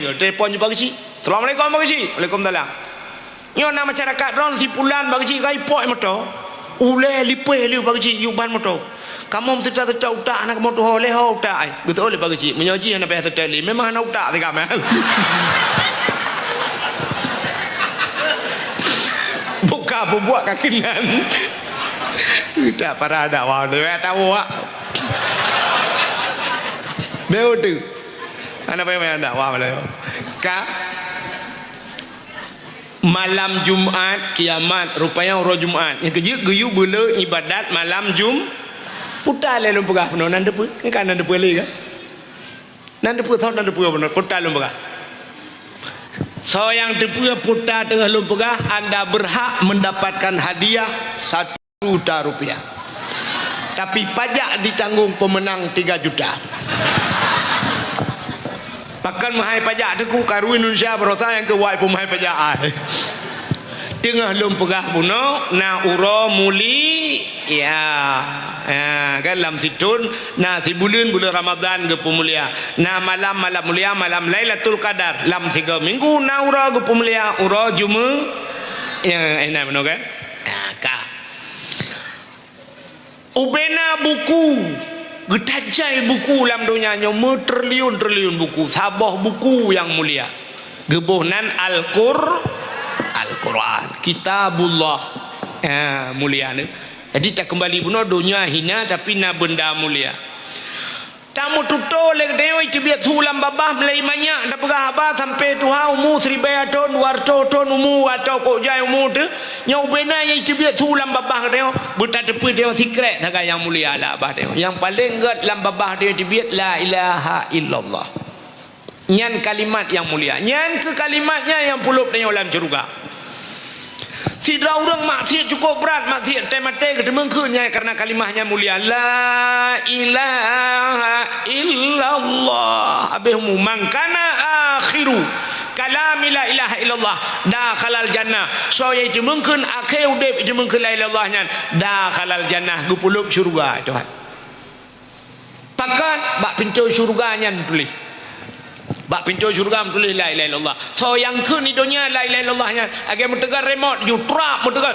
Telepon je bagi. Assalamualaikum bagi. Waalaikumsalam. Nyo na masyarakat ron si pulan bagi gai poi moto. Ule lipe liu bagi yuban moto. Kamu mesti tak tahu tak anak moto oleh ho tak ai. Betul oleh bagi. Menyoji anak payah terteli. Memang anak tak tiga mel. Buka buat kakinan. Tak para dakwah tu tahu ah. Beo tu. Anak payah dakwah malah. Ka malam Jumaat kiamat rupanya orang Jumaat yang kerja geyu bela ibadat malam putar le lu pegah penuh nan depu ni kan nan depu le kan nan depu thau nan depu benar putar lu pegah so yang depu putar tengah lu pegah anda berhak mendapatkan hadiah 1 juta rupiah tapi pajak ditanggung pemenang 3 juta. Pakan mahai pajak tu karu Indonesia berosa yang ke wai pemahai pajak ai. Tengah lum pegah puno na uro muli ya. Kan lam situn na si bulan Ramadan ke pemulia. Na malam mulia malam Lailatul Qadar lam 3 minggu na uro ke pemulia uro Juma ya enak benar kan? Ka. Ubena buku getajai buku dalam dunianya triliun buku sabah buku yang mulia gebuhnan Al-Quran kitabullah mulia ni jadi tak kembali puno dunia hina tapi na benda mulia tamu tuto le deo itu biat sulam babah melai banyak dak pegah apa sampai tuha umur 1000 tahun 200 tahun umur atau kok jai umur tu nyau bena yang itu biat sulam babah deo buta tepi deo secret saga yang mulia lah abah deo yang paling gat lam babah deo dibiat la ilaha illallah nyan kalimat yang mulia nyan ke kalimatnya yang pulup deo dalam syurga. Tidak orang maksiat cukup berat maksiat temate ketemu kenyai karena kalimahnya mulia la ilaha illallah abihmu mangkana akhiru kalami la ilaha illallah dakhalal jannah so itu mungkin akhir udip itu mungkin la ilallahnya dakhalal jannah gupulup syurga Tuhan pakat bak pintu syurganya tulis bak pintu syurga tulis la ilaha illallah so yang ke ni dunia la ilaha illallahnya agar mentegar remote you trap mentegar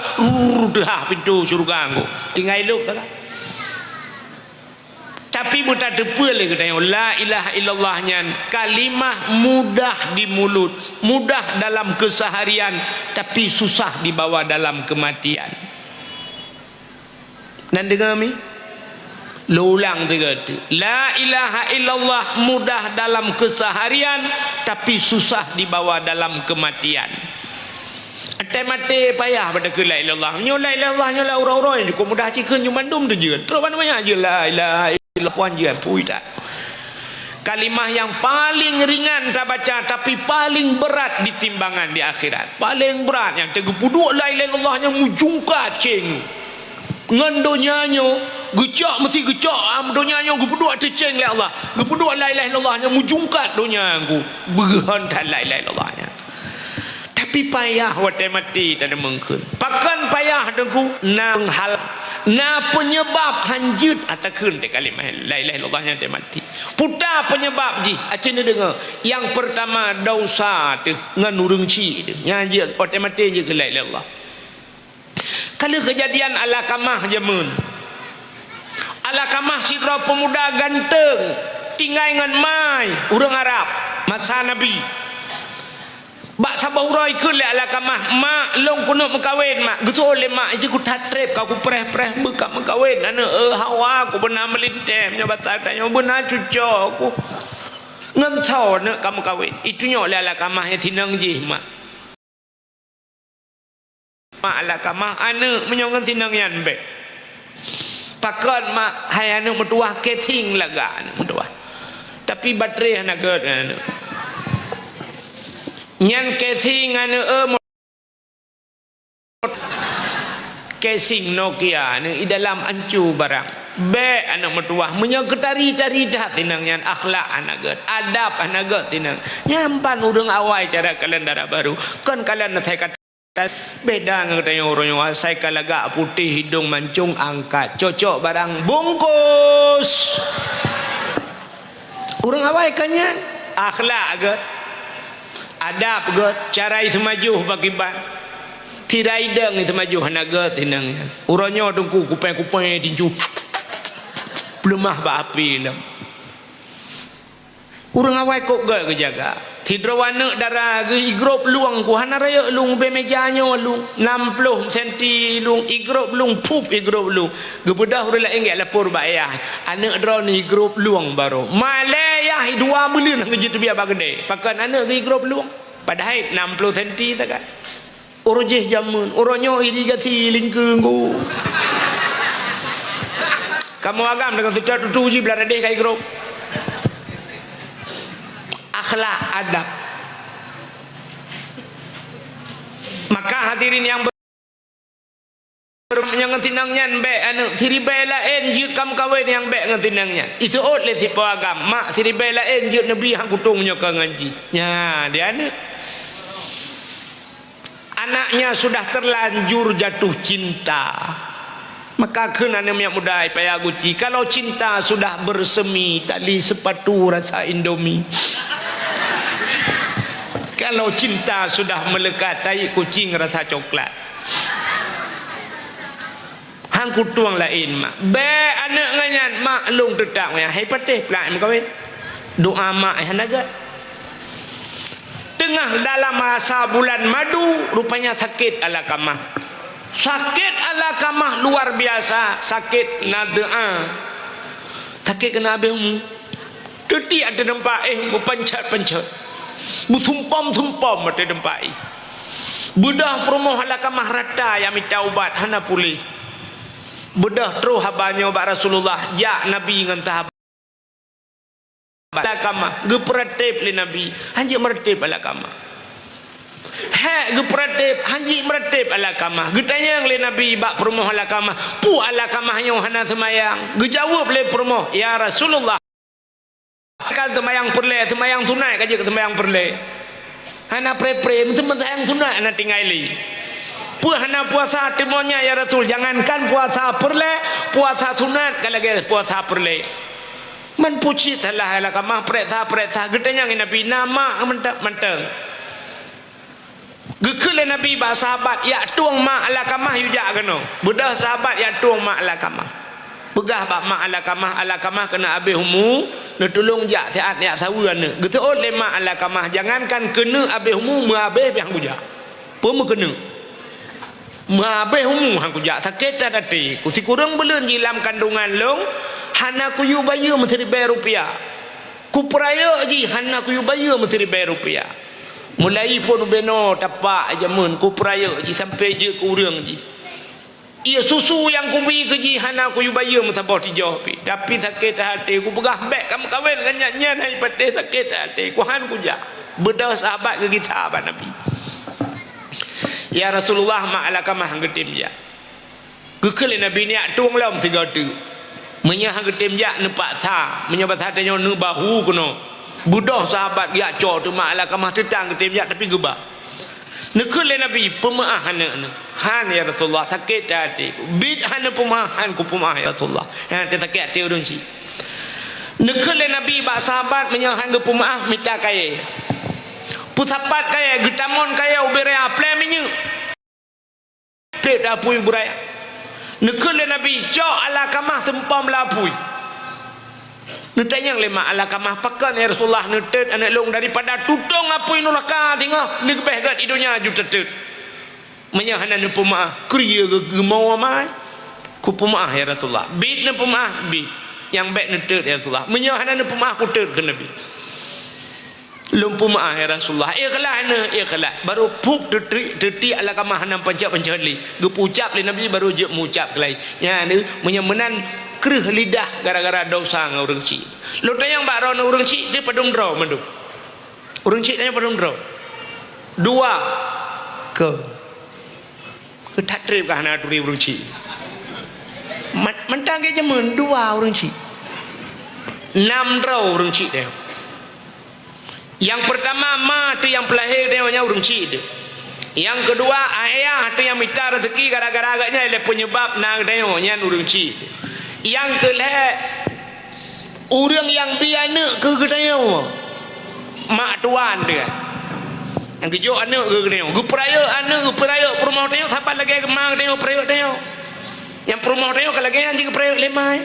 dah pintu syurga aku tinggal elok tak tapi buta depa le katanya la ilaha illallahnya kalimah mudah di mulut mudah dalam keseharian tapi susah dibawa dalam kematian dan dengar mi lo ulang tiga tu la ilaha illallah mudah dalam keseharian tapi susah dibawa dalam kematian mati payah pada ke la ilallah nyo la ilallah nyo la ura-ura yang cukup mudah cikun cuma dum tu je terus mana je la ilaha illallah puan je pui tak kalimah yang paling ringan tak baca tapi paling berat di timbangan di akhirat paling berat yang tegupuduk la ilaha illallah yang mujungkat ceng ngan donyanya gecak mesti gecak donyanya gupuduk teceng le Allah gupuduk la ilaha illallah nya mujungkat donya aku berhan la ilaha illallah nya tapi payah wate mati tak ada mungkin pakan payah dengku nang hal na penyebab hanjut atakeun te kalimah la ilaha illallah nya te mati puta penyebab ji acena dengar yang pertama dosa tu ngan urungci tu nya je wate mati je ke la ilaha illallah. Kalau kejadian Alakamah jamun Alakamah sidra pemuda ganteng tinggal dengan mai orang Arab masa Nabi bak sabah urai ke le Alakamah mak long kuno mengkawin mak gitu oleh mak je ku tatrep kau ku preh-preh bekak mengkawin ana hawa ku benar melintem nya bahasa tanya benar cucu aku ngan tau nak kamu kawin itunya oleh Alakamah yang tinang je mak Alakamah anak menyongan tinang yan be pakat mak hai anak mertua keting laga anak mertua tapi baterai anak gerd anak nyan keting anak casing Nokia anak di dalam ancu barang be anak mertua menyoketari-tari dah tinang yan akhlak anak gerd adab anak gerd tinang nyampan urang awai cara kalian darah baru kan kalian saya kata beda dengan katanya orang yang saya kalagak putih hidung mancung angkat cocok barang bungkus orang awai kanyan akhlak agak adab ke cara itu maju bagiban tirai deng itu maju hanaga tinang uronyo tungku kupeng-kupeng tinju pelemah ba api lam urang awai kok ke jaga tidrawana darah ge igrop luang ku hanaraya lung be mejanya lung 60 cm lung igrop lung pup igrop lung gebedah urang enggak lapor ba ayah anak drone igrop luang baru malaya 2 bulan ngejit biar bagede pakan anak ge igrop luang padahal 60 cm tak urujih jamun uronyo irigasi lingkung ku kamu agam dengan sudah tujuh belah deh kai grup akhlak adab. Maka hadirin yang yang ngetinangnya be anu siribai lain je kam kawin yang be ngetinangnya itu ot le sipo agam mak siribai lain je nabi hang kutungnya ke ngaji nya dia anaknya sudah terlanjur jatuh cinta. Maka kena yang muda payah guci kalau cinta sudah bersemi tali sepatu rasa Indomie kalau cinta sudah melekat tai kucing rasa coklat hang kutuang lain mak be anak nganyan mak lung tetak ya hai patih pelak kawin doa mak hanaga tengah dalam masa bulan madu rupanya sakit ala kamah sakit ala kamah luar biasa sakit nadaa sakit kena abihmu teti ada dempak berpancat-pancat bertumpam-tumpam ada dempak bedah perumoh ala kamah rata yang minta ubat hana pulih bedah terus habanya ubat Rasulullah jak Nabi dengan tahap ala kamah geperatip li Nabi hanya meratip ala kamah hek geperatip hanji meratip ala kamah getanya le Nabi bak perumoh ala kamah pu ala kamahnya hana semayang gejawab le perumoh ya Rasulullah kan semayang perle semayang tunai kaje ke semayang perle hana pre-pre semayang tunai hana tingali pu hana puasa timonya ya Rasul jangankan puasa perle puasa sunat kalau puasa perle man puji salah ala kamah preta getanya Nabi nama mentang gekele Nabi ba sahabat ya tuang mak ala kamah yuja keno bedah sahabat ya tuang mak ala kamah begah ba mak ala kamah kena abihmu ne tolong jak siat ya sawan ne geteot le mak ala kamah jangankan kena abihmu mabeh yang buja pun kena mabehmu hang kuja sakit tadi ku si kurang belen jilam kandungan long hana ku yu bayu ₹1000 ku peraya ji hana ku yu bayu ₹1000 mulai pun beno tapak jamun ku peraya ji sampai je ku urang ji ia susu yang ku beri ke ji hana ku yu bayar musabah tijau tapi sakit hati ku pegah beg kamu kahwin dengan nyanyian hai patih sakit hati ku han ku jak bedah sahabat ke kita sahabat Nabi ya Rasulullah ma'ala kamah getim jak kekele Nabi ni tuang lam tiga tu menyah getim jak nepak sa menyabat hatanya ne bahu kuno budah sahabat ya cor tu mak ala kamah tetang ketim jak tapi gebak nekul Nabi pemaah anak han ya Rasulullah sakit hati bid hana pemahan ku pemaah ya Rasulullah han sakit hati urang si nekul Nabi bak sahabat menyahan ke pemaah minta kaya pusapat kaya getamon kaya ubere aple minyu tek dapui buraya nekul Nabi cok ala kamah sempam lapui netanya lima ala kamah pakan ya Rasulullah netet anak long daripada tutong apa inulaka tengok ni kebeh gat idunya ju tetet menyahana ne pemaah kriya gemau amai ku pemaah ya Rasulullah bid ne pemaah bid yang baik netet ya Rasulullah menyahana ne pemaah ku tet ke Nabi lum pemaah ya Rasulullah ikhlas ne ikhlas baru puk teti ala kamah nam pancap-pancap li gepucap le Nabi baru je mucap kelai ya ne menyemenan kerih lidah gara-gara dosa ngau urang cik lo tayang bak ron urang cik je padung draw manduk urang cik tanya padung draw dua ke tatrib kah na turi urang cik mentang ke jemen dua urang cik 6 draw urang cik dia yang pertama ma tu yang pelahir dia nya urang cik dia yang kedua ayah tu yang minta rezeki gara-gara agaknya dia penyebab nang dia nya urang cik dia yang kelak orang yang biana ke katanya mak tuan dia yang kejo anak ke tengok gu peraya anak gu peraya perumah tengok siapa lagi kemang tengok peraya tengok yang perumah tengok kalau lagi anjing ke peraya lemai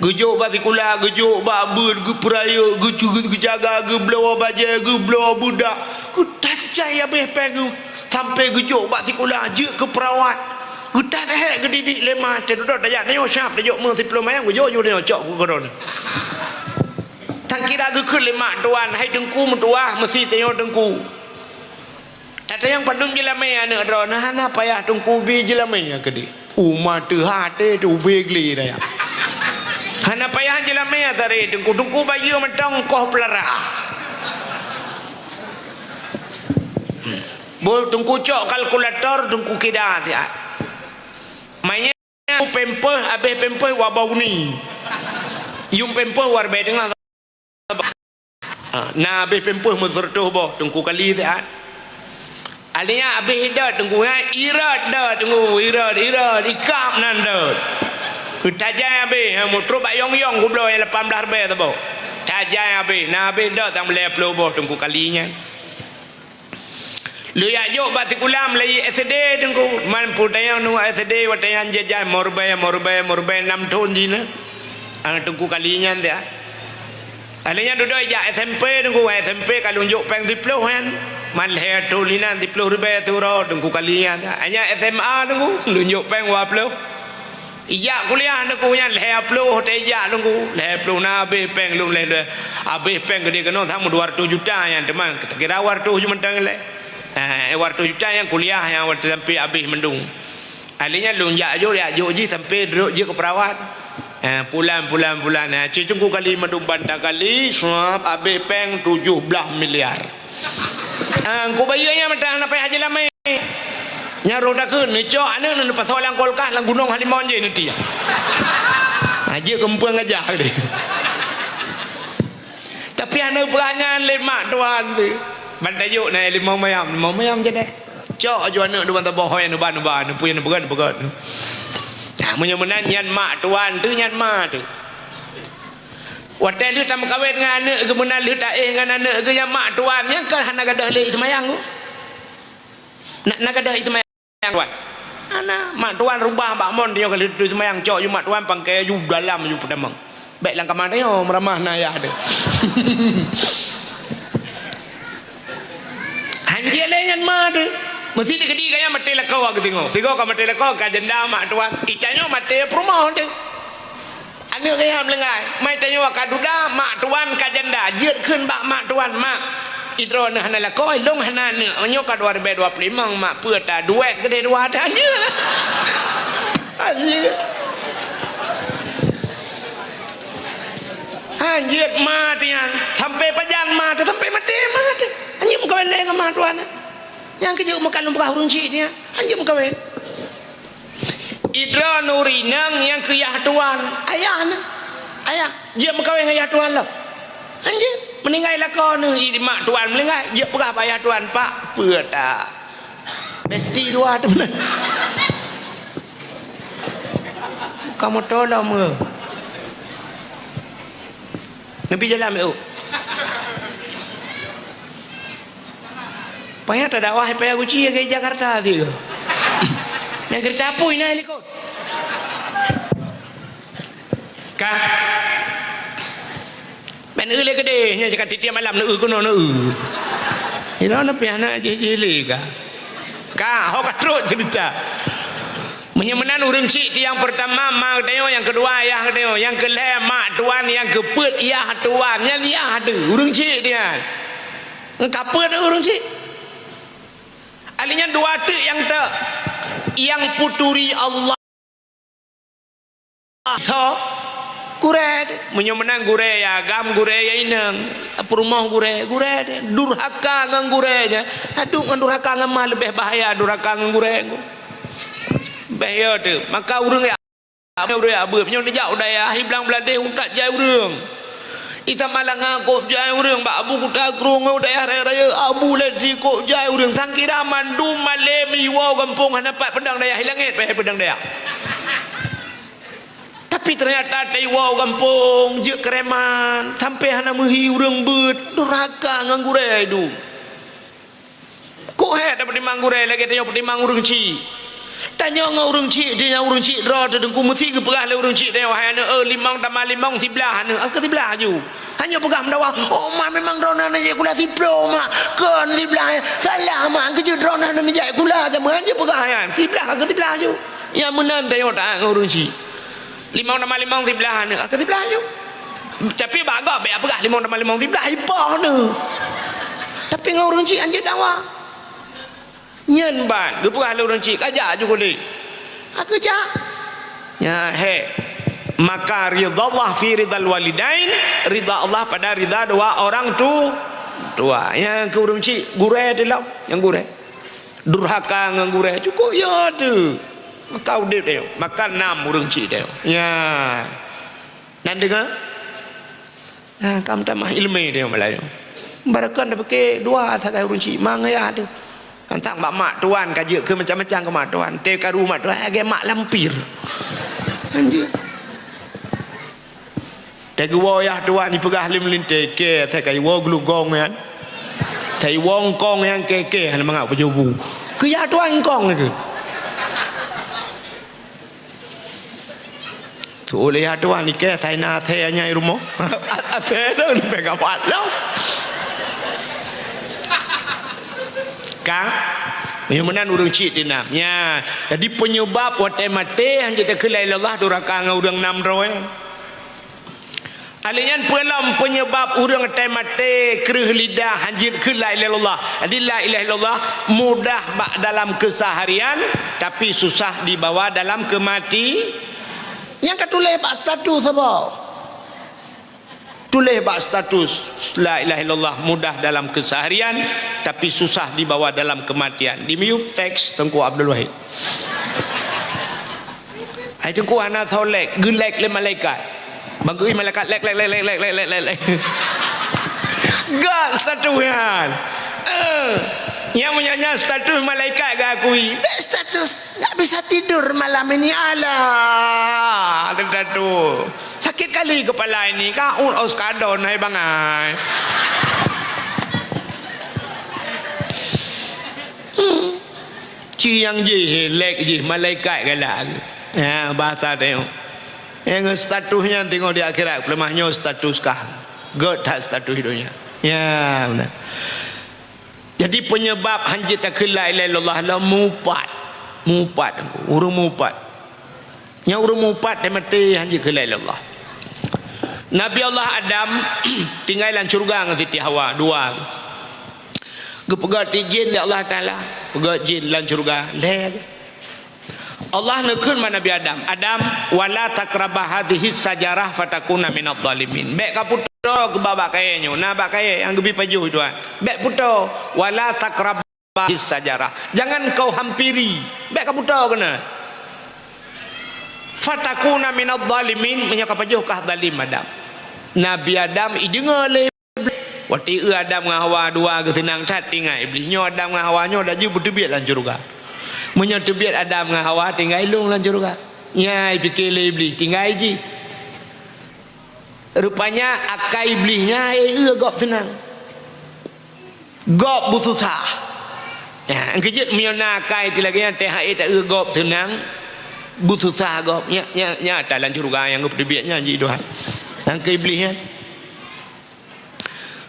gejuk batikula gejuk babud gu peraya gu cugut gu jaga gu blow baja gu blow budak gu tajai habis pegu sampai gejuk batikula je ke perawat gu tak hek ke didik lemai tedok dayak tengok siap tengok meng diploma yang gejuk yo tengok cok ku koron tak kira gu ke lemak tuan hai dengku mentua mesti tengok dengku ada yang pandung jelamai anak ro nah na payah tungku bi jelamai ke di umat tu hate tu begli dah ya hana payah jelamai tare tungku bayu mentong koh pelara bol tungku cok kalkulator tungku kida dia mainnya pempeh habis pempeh wabau ni yung pempeh war be dengan na habis pempeh mezertuh boh tungku kali dia alihnya habis dah tunggu irat dah tunggu irat ikam nan dah tajai habis motor bayong yong gublo yang 18 be tu boh tajai habis nah habis dah tang boleh upload boh tunggu kalinya lu ya jok batik ulam lagi SD tunggu man putayang nu SD watayang jajai morbai 6 tahun jina tunggu kalinya dia alihnya duduk ya SMP tunggu SMP kalau unjuk peng diploh kan man leher tulinan di puluh ribu tu ro tunggu kalian hanya SMA tunggu lunjuk peng wa puluh iya kuliah tunggu yang leher puluh teja tunggu leher puluh na be peng lung le abe peng gede kena sama 200 juta yang teman kita kira wartu cuma tang le 200 juta yang kuliah yang waktu sampai habis mendung alinya lunjak jo ya jo ji sampai duduk je ke perawat pulan tunggu kali mendung bantah kali suap abe peng 17 miliar ku bayarnya mentah nak payah je lama nyaruh dah ke ni cok ana nak pasal lang kolkah lang gunung halimau je nanti aja kempeng aja dia tapi ana perangan lemak tuan tu bantai yuk na limau mayam je deh cok jo ana depan tabah hoy anu ban punya began menyemenan nyan mak tuan tu nyan mak tu wadah lu tak kawin dengan anak ke mana lu tak dengan anak ke yang mak tuan yang kan nak gadah le semayang tu nak gadah semayang tuan ana mak tuan rubah bakmon dia kalau tu semayang cok you mak tuan pangkai you dalam you pedamang baik lang kamar dia meramah naya ada hanjil le yang mak tu mesti dikedi kaya mati lekau aku tengok ka mati lekau ka jenda mak tuan icanyo mati perumah tu anak kaya melengai mai tanya wa kaduda mak tuan ka janda jeut keun bak mak tuan mak idro nah hana lakoi long hana ne nyo ka 2025 mak peur ta duet gede dua ta anje lah anjir matian sampai pajan mati sampai mati anjir muka wende ka mak tuan yang kejuk makan lumpah urung cik dia anjir muka wende Idra Nurinang yang ke Yah Tuan ayah dia berkahwin dengan Yah Tuan lah anjir meninggal lah kau ni mak Tuan meninggal dia perah payah Tuan pak apa tak besti dua teman kamu tolong ke Nabi jalan itu payah tak dakwah payah kuci ke Jakarta tu yang kereta apa ini ikut kah ben le gede nya cakap tiap malam nu kuno nu ira na piana jeli ka ho ka terus cerita menyemenan urang cik yang pertama mak teo yang kedua ayah teo yang kelima mak tuan yang kepeut ayah tuan yang ayah ada urang cik dia ngapet urang cik alinya dua tu yang tak yang puturi Allah so kuret menyemenang gure ya gam gure ya inang perumah gure durhaka ngang gurenya aduh ngan durhaka ngan mah lebih bahaya durhaka ngan gure bahaya tu maka urang ya urang abu nyo jauh daya hiblang beladeh utak jai urang ita malang kok jai urang bak abu kuta krung daya raya abu ladi kok jai urang sangkira mandu male miwo kampung hanapat pedang daya hilangit pai pedang daya tapi ternyata taiwau kampung je kereman sampai hana mehi urang bet durhaka ngan gure itu cukup dapat dimanggurai lagi tanya pertimang urung cik. Tanya dengan urung cik, dia urung cik draw tu dengku mesti ke perah le urung cik dia wahai ana limang tambah limang sebelah ana. Ke sebelah ju. Hanya pegang mendawa. Oh mak memang draw nana je kula siplo mak. Kan sebelah salah mak kerja draw nana je kula je aja pegang kan. Sebelah ke sebelah ju. Ya menan tanya tak dengan urung cik. Limang tambah limang sebelah ana. Ke sebelah ju. Tapi bagak be apa limang tambah limang sebelah ipah na. Tapi dengan urung cik anjir dawa. Nyen ban gepurah le urang cik kajak juga ni aku jak ya he maka ridha Allah fi ridal walidain ridha Allah pada ridha dua orang tua yang ke urang cik gure dia yang gure durhaka ngan gure cukup ya tu kau dia maka 6 urang cik dia ya nan dengar kam tamah ilmu dia Melayu barakan dah pakai dua sakai urang cik mangaya tu tentang mak tuan kaji ke macam-macam ke mak tuan te ka rumah tuan age mak lampir anjir te gua ya tuan ni pegah lim linte ke te kai wo glugong kan tai wong kong yang ke mangau pejubu ke ya tuan kong ke tu oleh ya tuan ni ke tai na te nya rumah ase dah ni pegang patlau Kang, menan urang cik dinam. Ya, jadi penyebab watai mate hanya tak kelai Allah duraka ngau urang 600. Alian pelam penyebab urang watai mate kereh lidah hanya kelai Allah. Jadi la ilaha illallah mudah bak dalam keseharian tapi susah dibawa dalam kemati. Yang ketulis bak status apa? Tulis bak status la ilaha illallah mudah dalam keseharian tapi susah dibawa dalam kematian. Di miup teks Tengku Abdul Wahid. Ai tengku ana tholek gelek le malaikat. Bagi malaikat lek. Gak statusnya. Yang punya status malaikat gakui. Status tak bisa tidur malam ini alah. Status. Sakit kali kepala ini. Kaun oskadon hai bangai. Ciang je lek je malaikat galak. Ya bahasa tengok. Yang statusnya tengok di akhirat lemahnya status kah. God tak status hidupnya. Ya benar. Jadi penyebab hanjit tak la ilaha illallah la mupat urung mupat nya urung mupat dia mati hanjit la ilaha illallah. Nabi Allah Adam tinggal dalam syurga dengan Siti Hawa dua gepegat jin li Allah Taala pegat jin dalam syurga le Allah nekun mana Nabi Adam wala takrabah hadhihi sajarah fatakuna minadh dhalimin baik kaput ke babak kayanya nak bak kaya yang lebih pajuh tuan baik puto wala takrabah sajarah jangan kau hampiri baik kau puto kena fatakuna minadh dhalimin menyaka pajuh kah zalim Adam Nabi Adam idengar le wati Adam dengan Hawa dua ke senang tat tinggal iblis nyo Adam dengan Hawa nyo dah ju bertebiat lan syurga menyo tebiat Adam dengan Hawa tinggal ilung lan syurga nyai fikir le iblis tinggal ji. Rupanya akal iblisnya gop senang gop butusah ya kejut miona akal itu lagi yang THE tak gop senang butusah gop nya dalam syurga yang gop debiatnya ji Tuhan yang ke iblisnya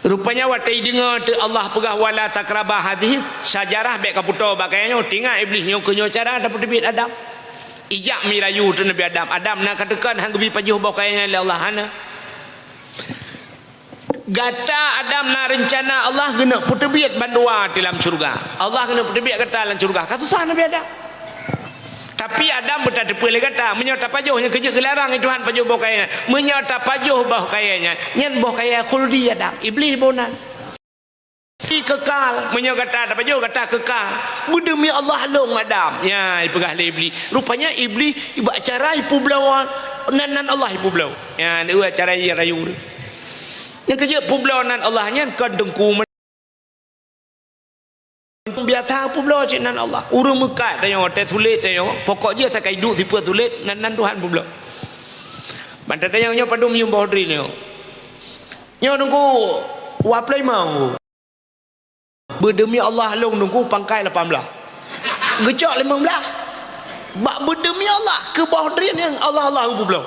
rupanya watai dengar tu Allah pegah wala takrabah hadis sajarah baik kaputo bakainya tinggal iblisnya kenyo cara dapat debiat Adam ijak mirayu tu Nabi Adam nak katakan hang gebi pajuh bakainya Allah hana gata Adam na rencana Allah kena putebiat bandua dalam syurga Allah kena putebiat kata dalam syurga kasusah Nabi Adam tapi Adam berada boleh kata menyata pajuhnya kejut gelarang Tuhan pajuh bau kayanya menyata pajuh bau kayanya nyen bau kaya khuldi Adam iblis bonan kekal menyata pajuh kata kekal demi Allah long Adam ya pegah le iblis rupanya iblis iba cara ipu belawan nan Allah ipu belau ya dia cara dia rayu yang kerja publawanan Allahnya kan dengku biasa publaw cik nan Allah urung mekat tanya teh sulit tanya pokok je saya hidup tipe sulit nan Tuhan publaw bantai tanya nya padu mium bohdri nya dengku waplai mau Berdemi Allah long nunggu pangkai 18. Gecok 15. Bak berdemi Allah ke bawah drin yang Allah belum.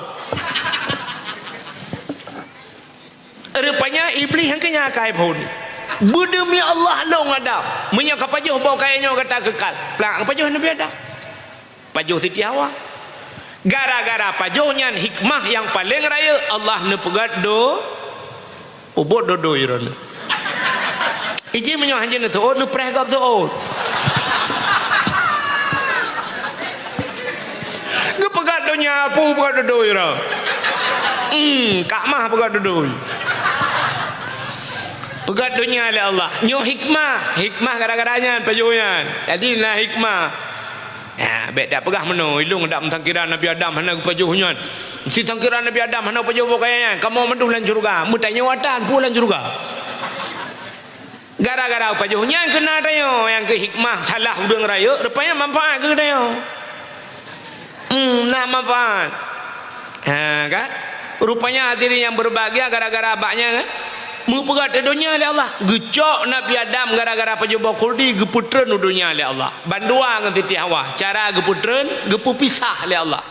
Rupanya iblis yang kenyakai pun. Berdemi Allah long Adam. Menyangka pajuh bau kayaknya kata kekal. Pelang pajuh Nabi Adam. Pajuh Siti Hawa. Gara-gara pajuhnya hikmah yang paling raya Allah nepegat do ubot do irona. Iji menyoh hanjin tu oh nu preh gap tu oh. Gepegat do nyapu pegat do ira. Kak mah pegat do. Pegat dunia oleh Allah. Nyo hikmah gara-garanya pajuhnya. Jadi nah hikmah. Ya, baik dak pegah meno ilung dak mentangkiran Nabi Adam hana pajuhnya. Si tangkiran Nabi Adam hana pajuh bokayanya. Kamu mendu lan surga, mutanya watan pulan surga. Gara-gara pajuhnya kena tayo yang ke hikmah salah udang raya, rupanya manfaat ke tayo. Nah manfaat. Ha kan? Rupanya hadirin yang berbahagia gara-gara abaknya kan. Mupegat dunia oleh Allah. Gecok Nabi Adam gara-gara pejubah kuldi geputren dunia oleh Allah. Bandua dengan Siti Hawa. Cara geputren gepu pisah oleh Allah.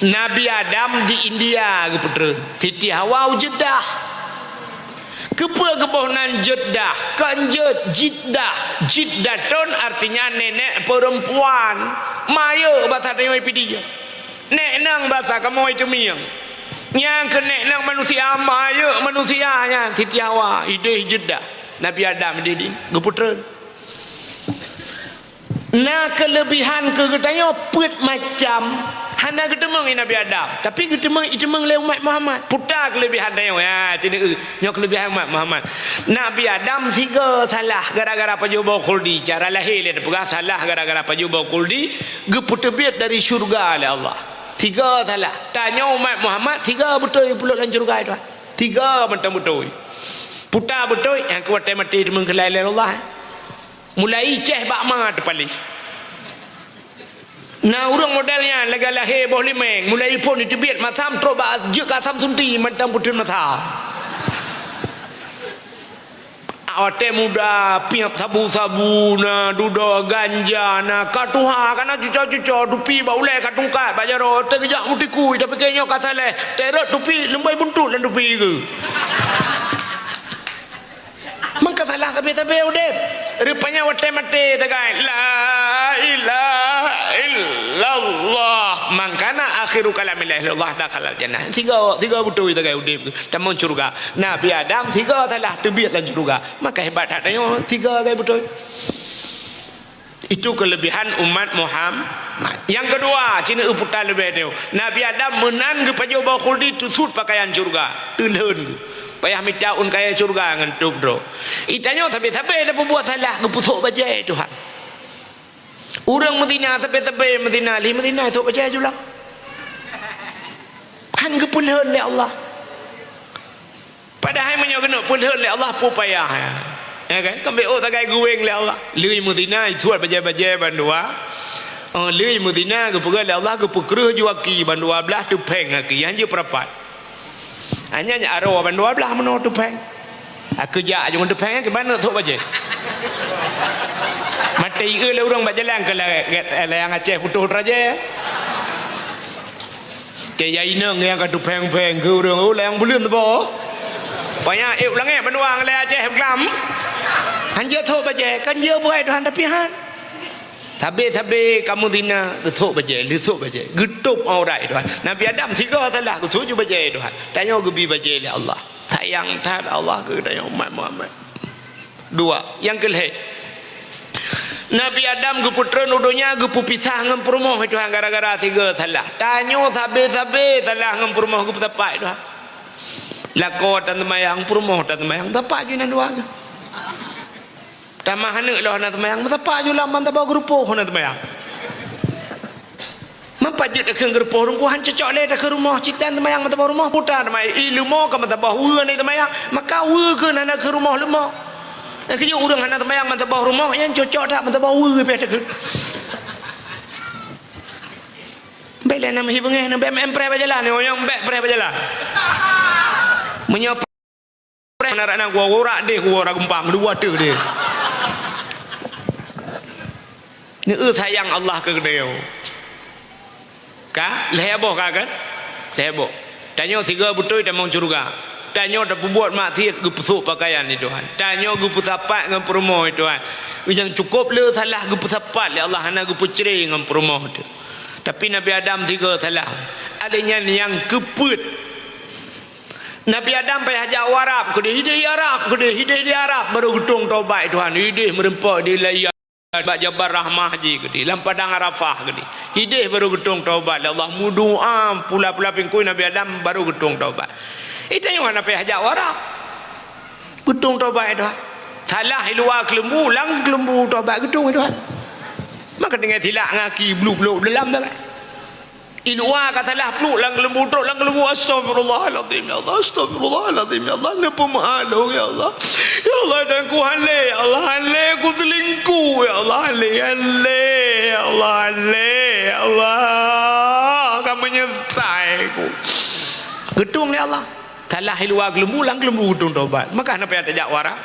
Nabi Adam di India geputren. Siti Hawa Jeddah. Kepa-kepohnan Jeddah. Kanjet Jiddah. Jiddatun artinya nenek perempuan. Maya bahasa Tengah Pidia. Nek nang bahasa kamu itu miang. Yang kena nang manusia maya manusianya Siti Hawa ide Jeddah Nabi Adam didi geputren. Nah kelebihan kegetanya put macam hana getemeng Nabi Adam tapi getemeng le umat Muhammad putar kelebihan dia ya sini nyo kelebihan umat Muhammad. Nabi Adam tiga salah gara-gara pajuba khuldi cara lahir dia pegah salah gara-gara pajuba khuldi geputerbit dari syurga oleh Allah. Tiga salah. Tanya umat Muhammad, tiga betul pulut dan surga itu. Tiga mentang betul. Putar betul yang kuat mati di mengkelai Allah. Mulai ceh bakma terpalih. Nah orang modelnya lega lahir boh limeng. Mulai pun itu biat matam terobak je kasam sunti mentang betul matam. Awate muda piap sabu-sabu na duda ganja na katuha kana cuca-cuca dupi baulai katungkat bajaro tergejak mutiku tapi kayaknya kasale teret dupi lembai buntut dan dupi ke mangka salah sabe-sabe udep rupanya wate mate tagai la ilaha illallah mangkana akhiru kalamillah Allah dakhalal jannah tiga betul tagai udep tamun surga Nabi Adam tiga salah tebiat dan surga maka hebat hatanya tiga tagai betul. Itu kelebihan umat Muhammad. Yang kedua cina uputan lebih dia Nabi Adam menan ke pajau bau khuldi tusut pakaian surga tenhen payah minta un kaya surga ngentup bro. Itanya sampai-sampai ada buat salah kepusuk bajai Tuhan. Orang Medina sampai-sampai Medina li Medina esok bajai julang. Han kepulhan oleh Allah. Padahal menyok kena pulhan oleh Allah pun payah. Ya kan? Kambil oh tagai gueng oleh Allah. Li Medina suat bajai-bajai bandua. Li Medina kepugal oleh Allah kepukruh juaki bandua belah tu peng aki yang je perapat. Hanya arwah bandua belah mana tu peng. Aku jak jangan tu peng ke mana tu baje. Mati le orang berjalan ke yang Aceh putus raja. Kaya inang yang katu peng-peng ke orang oh yang belum tu boh. Paya ulang bandua le Aceh kelam. Hanya tu baje kan je buai Tuhan tapi han. Tapi kamu dina getuk baje, getuk baje, getup orang Tuhan. Nabi Adam tiga salah getuk baje Tuhan. Tanya gebi baje oleh Allah. Sayang tar Allah ke tanya umat Muhammad. Dua, yang kelih. Nabi Adam geputra nudunya gepu pisah ngem perumah Tuhan gara-gara tiga salah. Tanya sabe-sabe salah ngem perumah gepu tepat Tuhan. Lakot dan temayang perumah dan temayang tepat je nan dua ke. Tamah hanek lah nak temayang matapak je lah man tak bawa gerupuh nak temayang mampat je dekat gerupuh rungkuhan cocok leh dekat rumah citan temayang mata bawa rumah putar temayang ilmu ke mata bawa wua ni temayang maka wua ke nak ke rumah lemah dan kerja orang nak temayang mata bawa rumah yang cocok tak mata bawa wua ke dekat baiklah nama hibungnya nak empre berjalan ni orang baik pre berjalan menyapa nak gua ora deh gua ora gempang dua tu dia. Ni sayang Allah ke dia. Ka leboh kan? Leboh. Tanya tiga betul dan mau curuga. Tanya dah buat maksiat gu pusuk pakaian ni Tuhan. Tanya gu pusapat dengan perumoh Tuhan. Yang cukup le salah gu pusapat ya Allah hana gu puceri dengan perumoh tu. Tapi Nabi Adam tiga salah. Adanya yang keput. Nabi Adam payah jauh Arab, ke dia hidih Arab, ke dia hidih di Arab baru gutung taubat Tuhan. Hidih merempak di layar bak Jabal Rahmah je ke dia, lam padang Arafah ke dia. Hidih baru gutung taubat. Allah mudu'a pula-pula pingkui Nabi Adam baru gutung taubat. Itu yang Nabi jauh Arab. Gutung taubat Tuhan. Salah luar kelembu, lang kelembu taubat gutung Tuhan. Maka dengan tilak ngaki bluk-bluk dalam dah. Luar kata lah peluk lang lembu truk lang lembu astagfirullahalazim ya Allah astagfirullahalazim ya Allah napa malu ya Allah ya Allah dan ku hale ya Allah hale ku selingkuh ya Allah hale ya Allah hale ya Allah kamu menyesal ku gedung ya Allah salah luar lembu lang lembu gedung tobat maka apa yang tak warak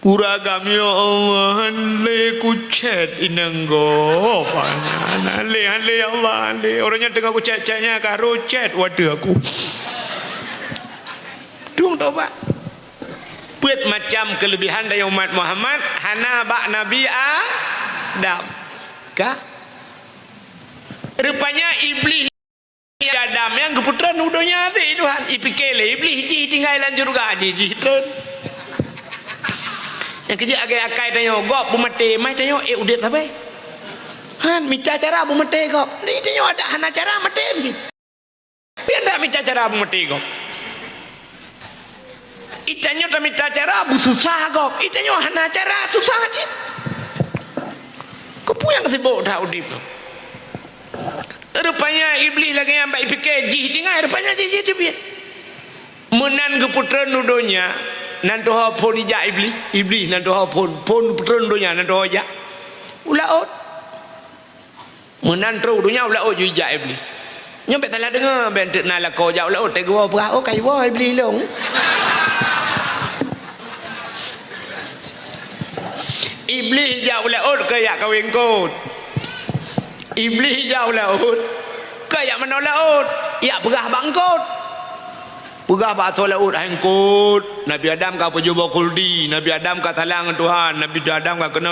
Kuragam ya Allah hale ku chat inanggo hale ya Allah hale orangnya tengah ku chat-chatnya karo chat waduh aku dung tobat buat macam kelebihan dari umat Muhammad hana bak Nabi Adam kah rupanya iblis Adam yang keputran udonya tu Tuhan ipikele iblis ji tinggal lan juga ji tren yang kerja agak akai tanya gop bumate mai tanya udet apa han minta cara bumate gop ni tanya ada hana cara mate ni pian dak minta cara bumate gop itanya tak minta cara susah gop itanya hana cara susah cit kepu yang kesibuk dah udip rupanya iblis lagi yang baik fikir ji tinggal rupanya ji dia menan keputra nudonya nanti ha pun ijak iblis nanti ha pun putron dunia nanti ha ijak ulaut menantru dunia ulaut ju ijak iblis nyampe salah dengar bentuk nala kau jak ulaut tegwa berah oh kai wa iblis long iblis jak ulaut ke yak kawin kot iblis jak ulaut ke yak mana ulaut yak berah bangkot pegah bahasa laut hangkut Nabi Adam kau perjuba kuldi Nabi Adam kau talang Tuhan Nabi Adam kau kena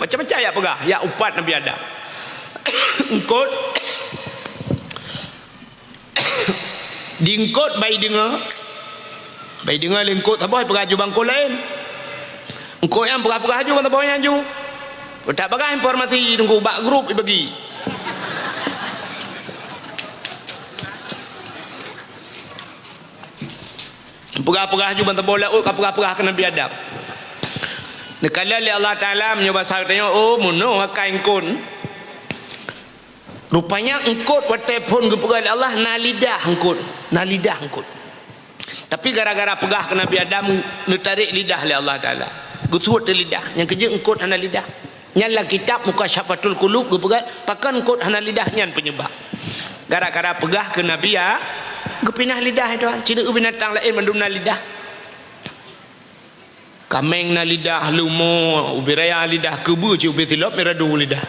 macam-macam ya pegah ya upat Nabi Adam engkut diingkut bayi dengar lingkut apa pegah ju bangkul lain engkut yang pegah-pegah ju kata bawah yang ju tak pegah informasi tunggu bak grup bagi pegah-pegah juga bantah bola pegah-pegah ke Nabi Adam nekala Allah Ta'ala menyebasa tanya oh muno kain kun rupanya engkut watai pun ke pegah Allah nalidah engkut tapi gara-gara pegah ke Nabi Adam nutarik lidah oleh Allah Ta'ala gusut lidah yang kerja engkut hana lidah nyala kitab muka syafatul kulub ke pegah pakan engkut hana lidah nyan penyebab gara-gara pegah ke Nabi ya gepinah lidah itu cina binatang lain mendumna lidah kameng na lidah lumo ubiraya lidah kebu ci ubi silop meradu lidah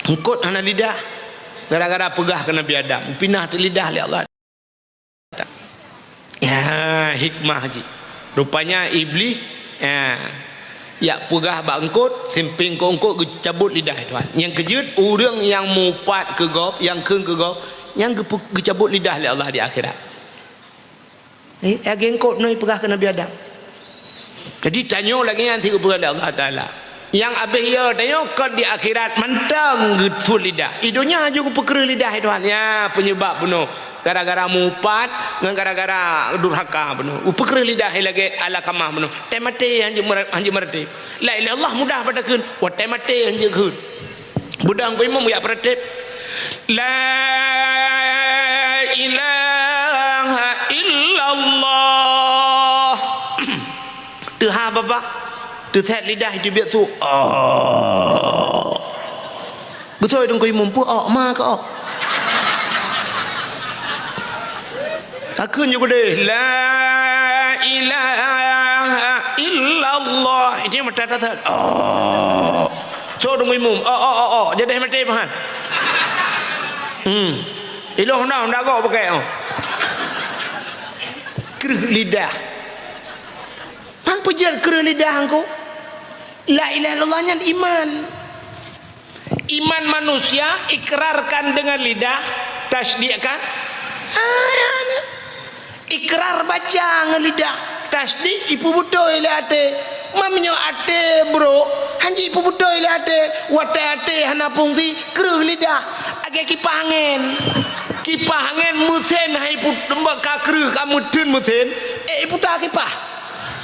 engkut hana lidah gara-gara pegah ke Nabi Adam pinah tu lidah oleh Allah ya hikmah ji rupanya iblis ya pegah bangkut simping ko engkut cabut lidah tuan yang kejut orang yang mupat ke gop yang keung ke gop yang gecabut lidah oleh Allah di akhirat agengkot noi pegah ke Nabi Adam jadi tanya lagi yang tiga pegah Allah Ta'ala yang habis ya tanya kan di akhirat mentang getful lidah idonya juga perkara lidah Tuhan ya penyebab penuh gara-gara mupat dengan gara-gara durhaka penuh perkara lidah lagi ala kamah penuh temate hanya merti la ilaha Allah mudah pada kun wa temate hanya kun budang ko imam ya pertip la ilaha illallah tu ha bapa tu set lidah itu biar tu betul dong kau imam pu ma ka Aku juga deh la ilaha illallah ini mata tata oh so dong imum oh jadi mati bahan iloh hendak kau pakai kerah lidah pan pujian kerah lidah engkau la ilaha illallahnya iman manusia ikrarkan dengan lidah tasdiqkan ikrar baca ngelidah tasdik ipu buto ile ate mamnyo ate bro hanji ipu buto ile ate wate ate hana pungsi kreuh lidah age kipangen musen hai pu mbak ka kreuh kamu dun musen ipu ta kipah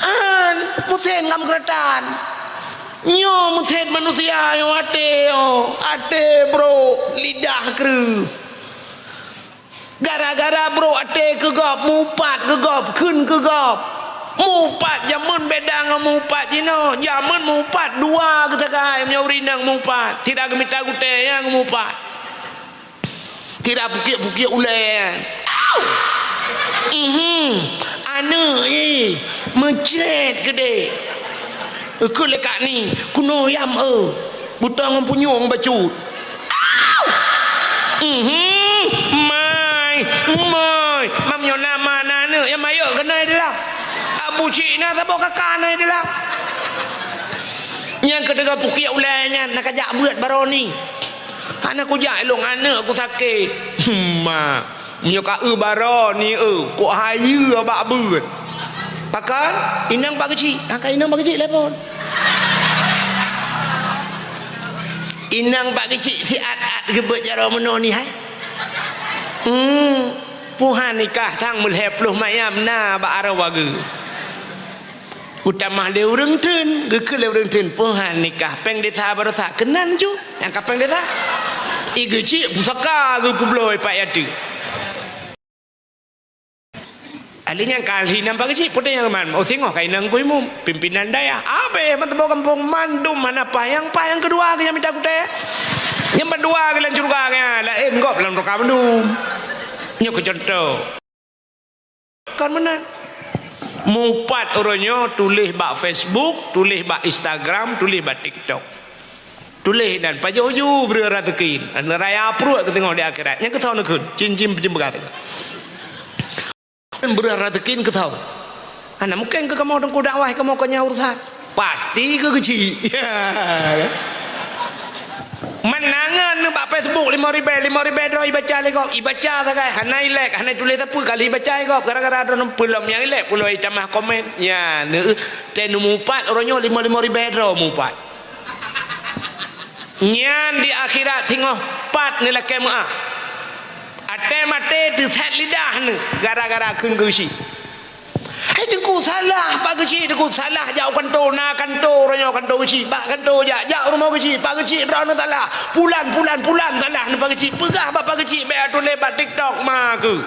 an musen ngam keretan nyo musen manusia yo ate bro lidah kreuh gara-gara bro ate kegop mupat kegop kun kegop mupat jamun beda ngam mupat jino jamun mupat dua kesakai menyaurinang mupat tidak gemita gute yang mupat tidak bukit-bukit ulen ane mencet gede aku lekat ni kuno yam buta ngam punyung bacut Moy, mam yo nama nana yang mayo kena adalah Abu Cina tak bawa kakana adalah yang kedua pukia ulainya nak ajak buat baroni anak aku jak elong anak aku sakit ma nyo ka baroni ko hayu abak buat pakan inang pak kecil akak inang pak kecil lepon inang pak kecil si at gebet cara menoni hai puhan nikah tang mulhepluh mayam na ba arawagu utamah le urang tun ge le urang tun puhan nikah peng desa barasa kenan ju yang kapeng desa igeci pusaka ge publoi pak yatu alinya kali nampak kecil putih yang man mau singok kai nang kuimu pimpinan daya abe mantebo kampung mandum mana payang kedua ke yang minta kute yang berdua ke lan curuganya lain kok dalam roka mandum nyok contoh kan menan mupat orangnya tulis bak Facebook tulis bak Instagram tulis bak TikTok tulis dan pajuju beraratekin raya pruak ke tengok di akhirat nya ke tahu nak cincin berkat beraratekin ke tahu ana mungkin ke kamu dong dakwah kamu ko urusan pasti ke kecil ya menangan bak Facebook 5,000 doi baca lekop ibaca sagai hanai lek hanai tulis apa kali baca kop gara-gara ada belum yang lek puloi tamah komen ya ne tenu mupat orangnya 5,000 doi mupat nyan di akhirat tengok pat ni lah kemah ate mate tu set lidah ni gara-gara kun gusi hai deku salah pak kecil deku salah jauh kantor na kantor orangnya kantor kecil pak kantor jak rumah kecil pak kecil berana salah pulan salah ni pak kecil pegah pak kecil be atu lebat TikTok ma ke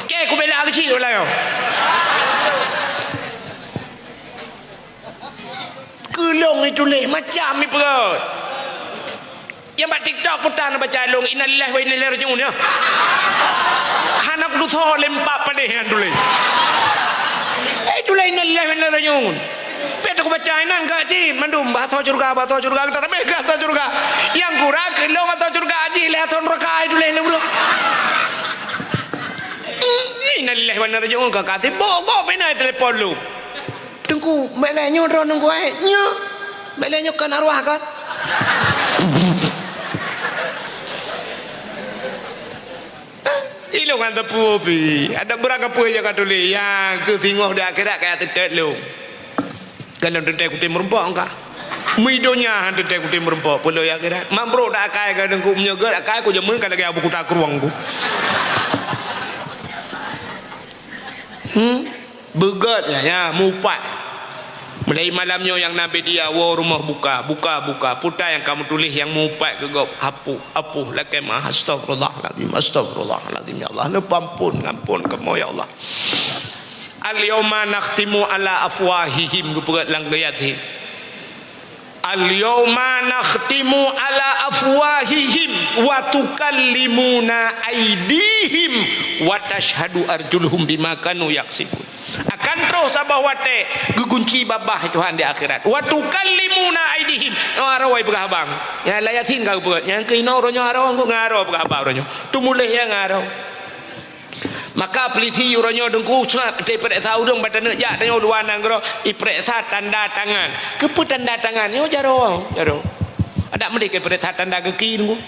ke ku bela kecil lah yo kelong itu leh macam ni perut yang buat TikTok putar nak baca long innalillahi wa inna ilaihi raji'un ya anak lu tho lempak pada yang dulu itu lah innalillahi wa inna ilaihi raji'un peta aku baca nan ka ji mandum bahasa surga kita ramai bahasa surga yang kurang kelong atau surga aji lihat son raka itu lah bro innalillahi wa inna ilaihi raji'un ka kate bo pena telepon lu tengku belanya ron nunggu nya belanya kan arwah kan ilung kan tepu pi ada berapa pun yang kata le yang ke tengok di akhirat kayak tetet lu kalau tetet kuti merempok engkau midonya han tetet kuti merempok pulau yang akhirat mambro dak kai ka dengku menyegar kai ku jemun kan lagi abu kutak ruang ku begat ya mupat mulai malamnya yang Nabi dia rumah buka putar yang kamu tulis yang mupat ke gop apuh lakem astagfirullahaladzim ya Allah ngampun kamu ya Allah al yauma nakhtimu ala afwahihim gupegat langgayatihim al-yawma nakhtimu ala afwahihim wa tukallimuna aydihim wa tashhadu arjuluhum bima kanu yaksibun. Akan terus abah wate gegunci babah Tuhan di akhirat. Wa tukallimuna aydihim ngarawai pegabang ya layatin kau pegat yang kino ronyo araw nggo ngaro pegabang ronyo tu mulih yang ngaro. Maka peliti uronyo dengku cak daripada tahu dong badan jak tengok dua nangro ipresa tanda tangan kepu tanda tangan yo jaro ada mereka ipresa tanda kaki nunggu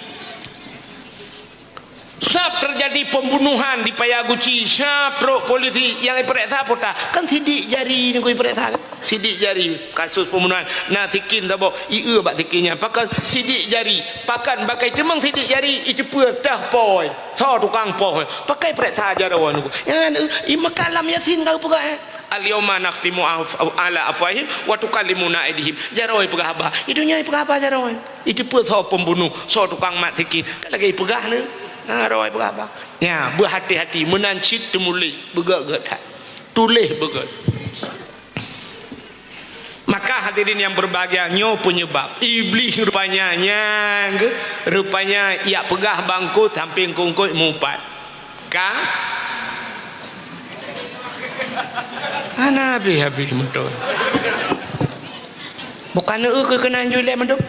sab terjadi pembunuhan di Payaguci sab pro polisi yang ipresa pota kan sidik jari nunggu ipresa sidik jari kasus pembunuhan nah tikin tabo ieu bak tikinnya pakan sidik jari pakan bakai temang sidik jari itu dah poi so tukang poi pakai ipresa jaro nunggu yang imakalam yasin kau pegang al-yawma nakhtimu ala afwahihim wa tukallimuna aydihim jaroi pegah abah idunya pegah abah jaroi itu so pembunuh so tukang mat tikin kan lagi pegah ne ngaroi pegah abah ya berhati-hati menancit temulih begak-gak tulih begat. Maka hadirin yang berbahagia nyo penyebab iblis rupanya ia pegah bangku samping kungkut mumpat ka ana habis betul bukan ke kena julek menduk